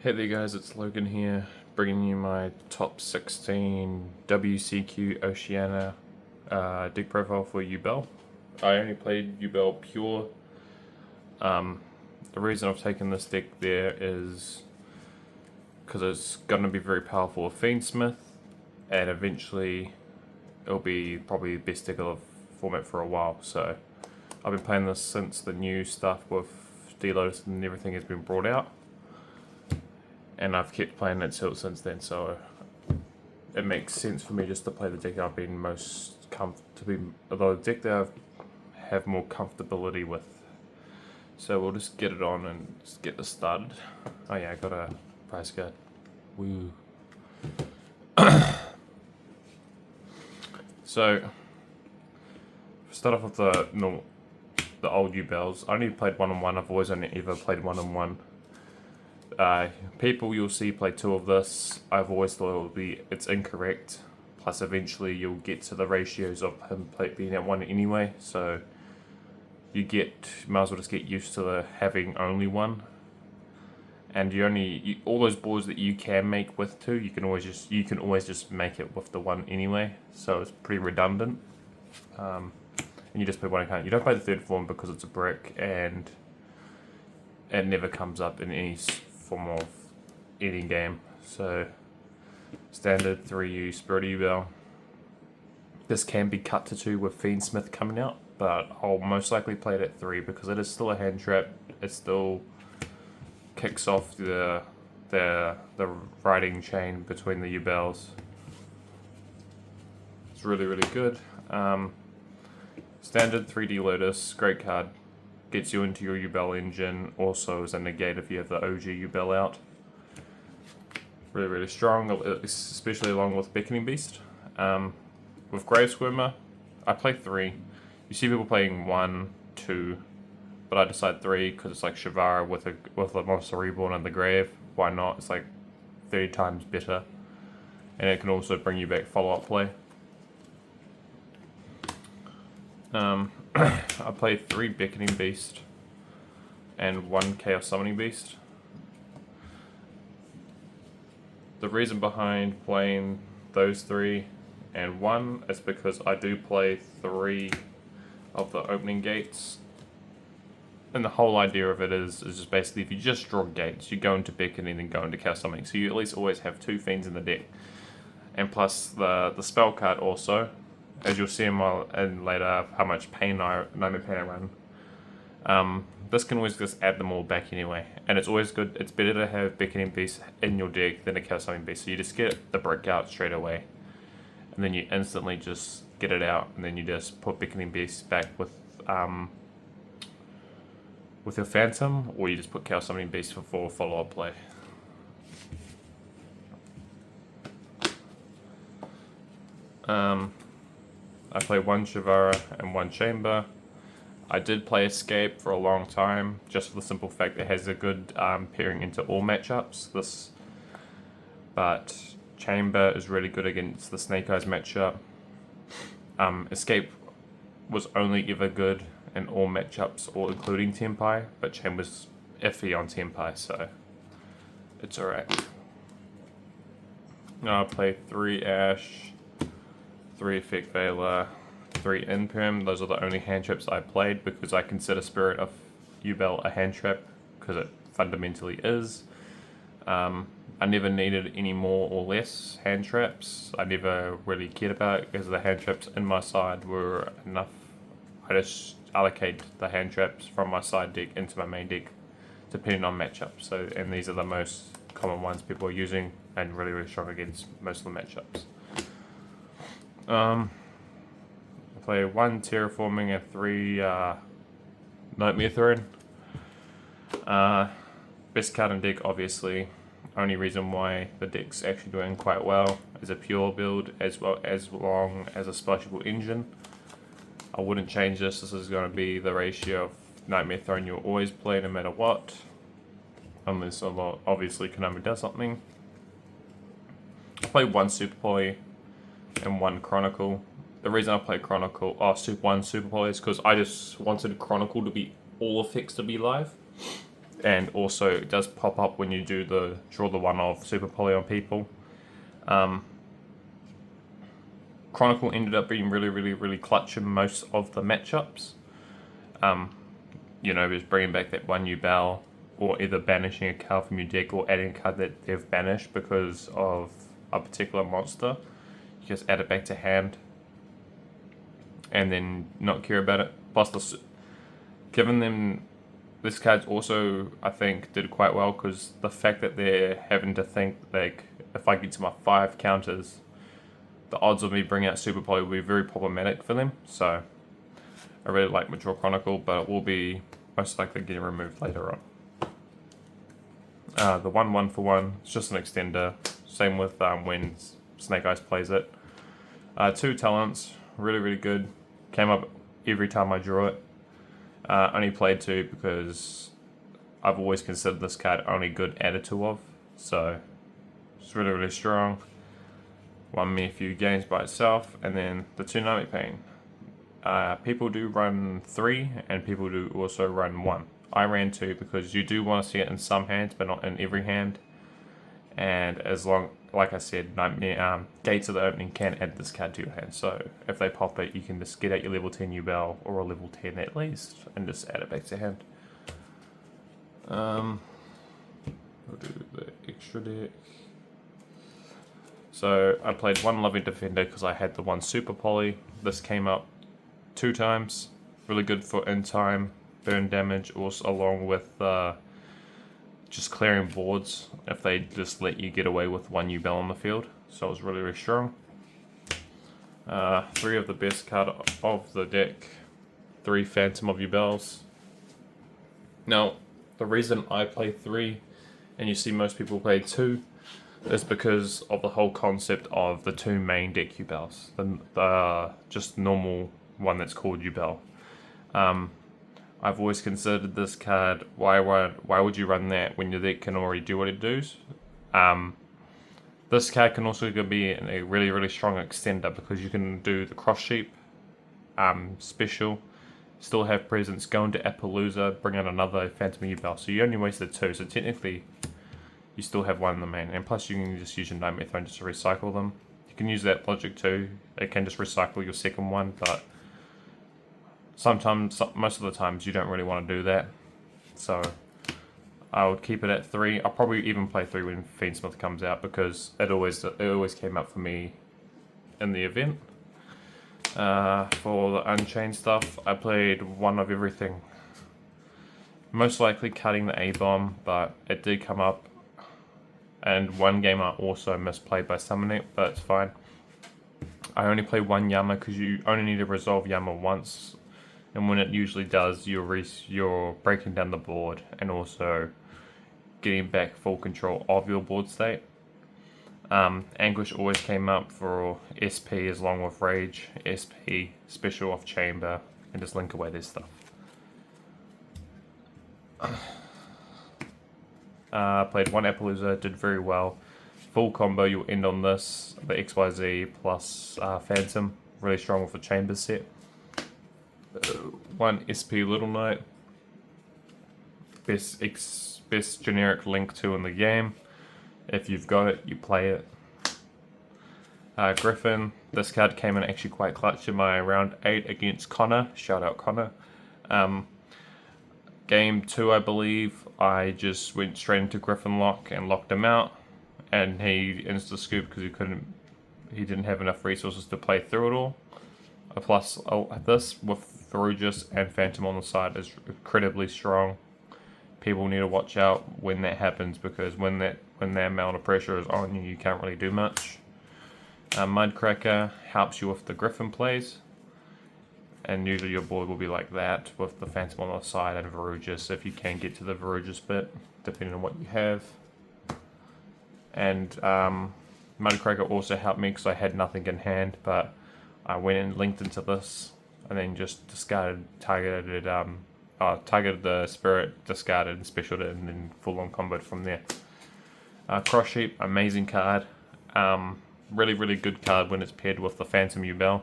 Hey there guys, it's Logan here, bringing you my top 16 WCQ Oceanic deck profile for Yubel. I only played Yubel pure. The reason I've taken this deck there is because it's going to be very powerful with Fiendsmith, and eventually it'll be probably the best deck of the format for a while. So I've been playing this since the new stuff with D-Lotus and everything has been brought out. And I've kept playing it since then, so it makes sense for me just to play the deck I've been most the deck that I have more comfortability with. So we'll just get it on and just get this started. Oh yeah, I got a price card. Woo. So start off with the old Yubels. I only played 1-on-1. I've always only ever played 1-on-1. People you'll see play 2 of this. I've always thought it's incorrect. Plus, eventually you'll get to the ratios of him being at 1 anyway. So you might as well just get used to having only 1. And all those boards that you can make with 2, you can always just make it with the 1 anyway. So it's pretty redundant. And you just play 1 account. You don't play the 3rd form because it's a brick and it never comes up in any form of any game. So standard 3U Spirit Yubel. This can be cut to 2 with Fiendsmith coming out, but I'll most likely play it at 3 because it is still a hand trap. It still kicks off the riding chain between the Yubels. It's really good. Standard 3D Lotus, great card. Gets you into your Yubel engine, also as a negate if you have the OG Yubel out. Really strong, especially along with Beckoning Beast. With Grave Squirmer, I play 3. You see people playing 1, 2, but I decide 3 because it's like Shivara with a Monster Reborn in the grave. Why not? It's like 30 times better, and it can also bring you back follow-up play. I played 3 Beckoning Beast and 1 Chaos Summoning Beast. The reason behind playing those 3 and 1 is because I do play 3 of the opening gates. And the whole idea of it is just basically if you just draw gates, you go into Beckoning and then go into Chaos Summoning. So you at least always have 2 Fiends in the deck. And plus the spell card also, as you'll see in later how much Nightmare Pain I run. This can always just add them all back anyway, and it's always good. It's better to have Beckoning Beast in your deck than a Chaos Summoning Beast. So you just get the brick out straight away, and then you instantly just get it out, and then you just put Beckoning Beast back with your Phantom, or you just put Chaos Summoning Beast for follow-up play. I play 1 Shivara and 1 Chamber. I did play Escape for a long time, just for the simple fact that it has a good pairing into all matchups. But Chamber is really good against the Snake Eyes matchup. Escape was only ever good in all matchups, all including Tenpai, but Chamber's iffy on Tenpai, so it's alright. Now I play 3 Ash, 3 Effect Veiler, 3 Imperm. Those are the only hand traps I played because I consider Spirit of Yubel a hand trap because it fundamentally is. I never needed any more or less hand traps. I never really cared about it because the hand traps in my side were enough. I just allocate the hand traps from my side deck into my main deck depending on matchups. And these are the most common ones people are using and really strong against most of the matchups. I play 1 Terraforming and 3 Nightmare Throne. Best card in deck, obviously. Only reason why the deck's actually doing quite well is a pure build as long as a splashable engine. I wouldn't change this. This is going to be the ratio of Nightmare Throne you'll always play no matter what. Unless obviously Konami does something. I play 1 Super Poly and 1 Chronicle. The reason I play one Super Poly is because I just wanted Chronicle to be all effects to be live. and also it does pop up when you do the draw the one of Super Poly on people. Chronicle ended up being really clutch in most of the matchups. Just bringing back that one Yubel, or either banishing a card from your deck or adding a card that they've banished because of a particular monster. You just add it back to hand and then not care about it. Plus, given them, this card's also, I think, did quite well because the fact that they're having to think, like, if I get to my 5 counters, the odds of me bringing out Super Poly will be very problematic for them. So I really like Mature Chronicle, but it will be most likely getting removed later on. The 1 for 1, it's just an extender. Same with when Snake Eyes plays it. 2 talents, really good. Came up every time I drew it. Only played 2 because I've always considered this card only good add a 2 of. So it's really strong. Won me a few games by itself, and then the 2 Nightmare Pain. People do run 3, and people do also run 1. I ran 2 because you do want to see it in some hands, but not in every hand. And as long, like I said, Nightmare Gates of the Opening can add this card to your hand. So if they pop it, you can just get out your level 10 Yubel or a level 10 at least, and just add it back to hand. We'll do the extra deck. So I played 1 Loving Defender because I had the 1 Super Poly. This came up 2 times. Really good for in-time burn damage, also along with just clearing boards if they just let you get away with 1 Yubel on the field. So it was really strong. 3 of the best card of the deck. 3 Phantom of Yubels. Now, the reason I play 3 and you see most people play 2 is because of the whole concept of the 2 main deck Yubels. The just normal one that's called Yubel. I've always considered this card, why would you run that when your deck can already do what it does? This card can also be a really strong extender because you can do the Cross Sheep special, still have presence, go into Appaloosa, bring out another Phantom Yubel. So you only wasted 2, so technically you still have 1 in the main, and plus you can just use your Nightmare Throne just to recycle them. You can use that logic too, it can just recycle your second one, but sometimes, most of the times, you don't really want to do that. So I would keep it at 3. I'll probably even play 3 when Fiendsmith comes out because it always came up for me in the event. For the Unchained stuff, I played 1 of everything. Most likely cutting the A-bomb, but it did come up. And 1 game I also misplayed by summoning it, but it's fine. I only play 1 Yama because you only need to resolve Yama once. And when it usually does, you're breaking down the board and also getting back full control of your board state. Anguish always came up for SP as long with Rage, SP, Special Off Chamber, and just link away this stuff. Played 1 Appaloosa, did very well. Full combo, you'll end on this, the XYZ plus Phantom, really strong with the Chambers set. 1 SP Little Knight, best generic Link 2 in the game. If you've got it, you play it. Griffin, this card came in actually quite clutch in my round 8 against Connor, shout out Connor. Game 2 I believe, I just went straight into Griffin lock and locked him out, and he insta-scooped because he didn't have enough resources to play through it all. Plus this with Ferocious and Phantom on the side is incredibly strong. People need to watch out when that happens because when that amount of pressure is on you, you can't really do much. Mudcracker helps you with the Griffin plays, and usually your board will be like that with the Phantom on the side and Ferocious if you can get to the Ferocious bit, depending on what you have. And Mudcracker also helped me because I had nothing in hand, but I went and linked into this and then just targeted the Spirit, discarded and specialed it, and then full on comboed from there. Cross Sheep, amazing card. Really good card when it's paired with the Phantom Yubel,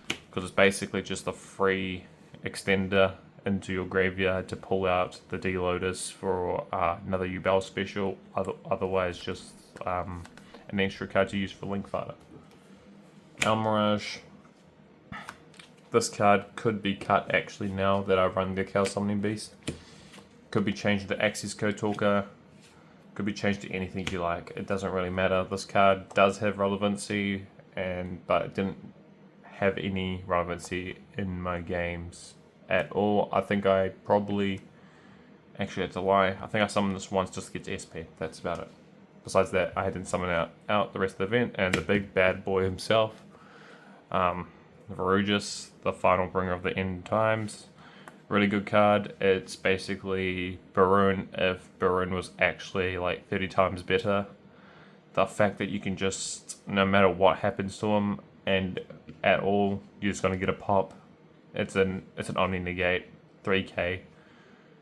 because it's basically just a free extender into your graveyard to pull out the deloaders for another Yubel special. Otherwise, just an extra card to use for Link Fighter. Almirage. This card could be cut actually now that I run the Chaos Summoning Beast. Could be changed to Access Code Talker. Could be changed to anything you like. It doesn't really matter. This card does have relevancy, but it didn't have any relevancy in my games at all. I think I probably... Actually, that's a lie. I think I summoned this once just to get to SP. That's about it. Besides that, I didn't summon out the rest of the event. And the big bad boy himself, Verugis, the final bringer of the end times. Really good card. It's basically Barun if Barun was actually like 30 times better. The fact that you can just, no matter what happens to him and at all, you're just going to get a pop. It's an Omni Negate, 3k.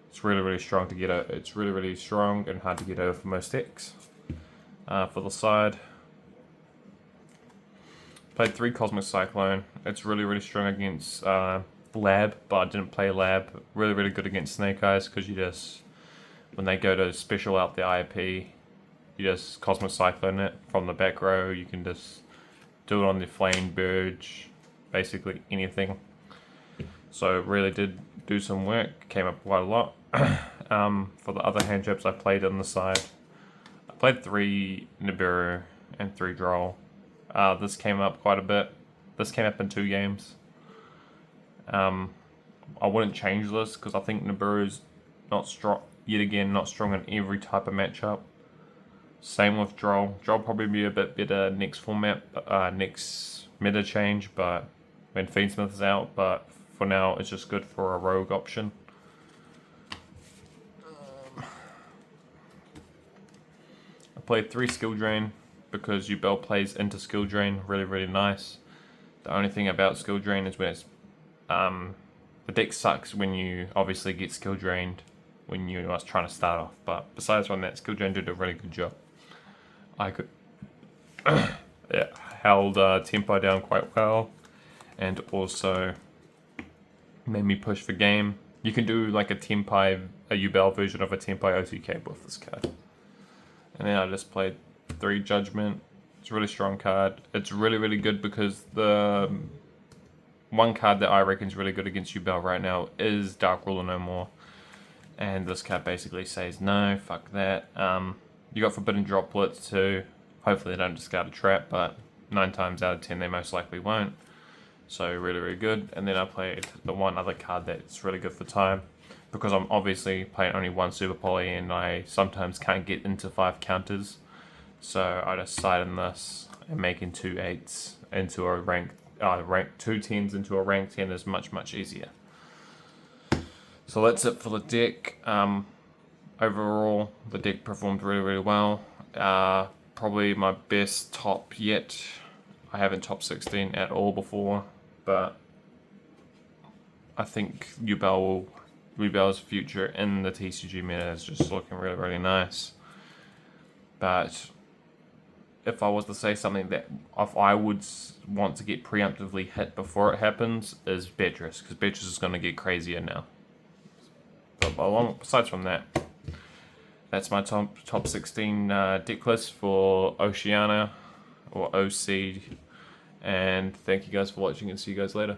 It's really strong to get over. It's really strong and hard to get over for most decks. For the side, played 3 Cosmic Cyclone. It's really strong against Lab, but I didn't play Lab. Really good against Snake Eyes because you just, when they go to special out the IP, you just Cosmic Cyclone it from the back row. You can just do it on the Flame Burge, basically anything. So really did do some work, came up quite a lot. For the other hand traps I played on the side, I played 3 Nibiru and 3 Droll. This came up quite a bit. This came up in 2 games. I wouldn't change this because I think Nibiru's not strong, yet again, not strong in every type of matchup. Same with Droll. Droll probably be a bit better next format, next meta change, but when Fiendsmith is out, but for now it's just good for a rogue option. I played 3 Skill Drain because Yubel plays into Skill Drain really nice. The only thing about Skill Drain is when it's the deck sucks when you obviously get Skill Drained when you are trying to start off, but besides from that, Skill Drain did a really good job. I could yeah, held tempo down quite well, and also made me push for game. You can do like a Yubel version of a Tempai OTK with this card. And then I just played 3 Judgment. It's a really strong card. It's really good because the one card that I reckon is really good against Yubel right now is Dark Ruler No More. And this card basically says no, fuck that. You got Forbidden Droplets too. Hopefully they don't discard a trap, but 9 times out of 10 they most likely won't. So really good. And then I played the one other card that's really good for time, because I'm obviously playing only 1 Super Poly and I sometimes can't get into 5 counters. So I just side in this, and making 2 8s into a rank 2 10s into a rank 10 is much easier. So that's it for the deck. Overall, the deck performed really well. Probably my best top yet. I haven't top 16 at all before, but I think Yubel's future in the TCG meta is just looking really nice. But if I was to say something that if I would want to get preemptively hit before it happens, is Beatrice, because Beatrice is going to get crazier now. But besides from that, that's my top 16 deck list for Oceania, or OC, and thank you guys for watching and see you guys later.